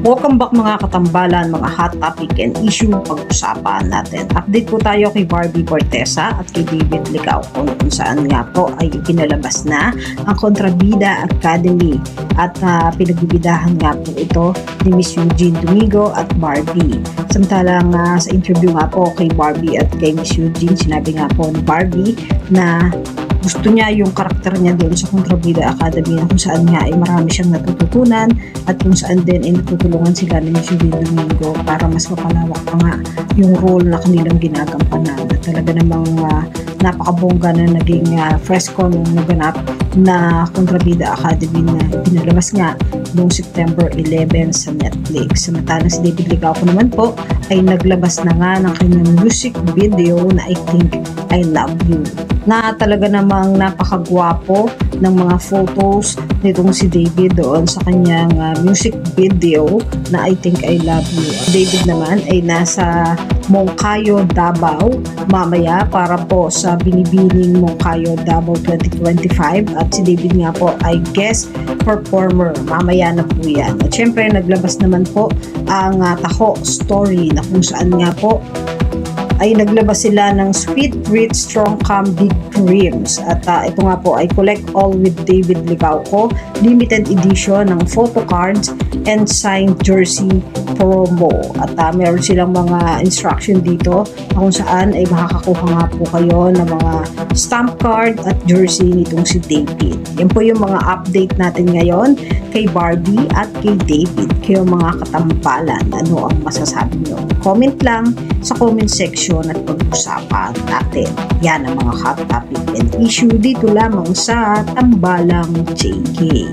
Welcome back mga katambalan, mga hot topic and issue pag-usapan natin. Update po tayo kay Barbie Fortesa at kay David Licauco kung saan nga po ay pinalabas na ang Kontrabida Academy at pinagbibidahan nga po ito ni Miss Eugene Domingo at Barbie. Samantalang sa interview nga po kay Barbie at kay Miss Eugene, sinabi nga po ni Barbie na gusto niya yung karakter niya doon sa Kontrabida Academy na kung saan nga ay marami siyang natututunan at kung saan din ay natutulungan sila ni Miss Eugene Domingo para mas mapalawak pa nga yung role na kanilang ginagampanan. At talaga namang napakabongga na naging fresco nung naganap na Kontrabida Academy na pinalabas nga noong September 11 sa Netflix. Samantalang si David Licauco naman po ay naglabas na nga ng kanyang music video na I Think I Love You, na talaga namang napakagwapo ng mga photos nitong si David doon sa kanyang music video na I Think I Love You. David naman ay nasa Moncayo, Davao mamaya para po sa Binibining Moncayo Davao 2025 at si David nga po ay guest performer mamaya na po yan. At syempre naglabas naman po ang Taho Story na kung saan nga po ay naglabas sila ng Sweet, Rich, Strong, Calm, Big Dreams. At ito nga po ay Collect All with David Licauco, limited edition ng photo cards and signed jersey promo. At meron silang mga instruction dito kung saan ay makakakuha nga po kayo ng mga stamp card at jersey nitong si David. Yan po yung mga update natin ngayon kay Barbie at kay David. Kayo mga katambalan, ano ang masasabi nyo? Comment lang sa comment section at pag-usapan natin. Yan ang mga hot topic and issue dito lamang sa Tambalang JK.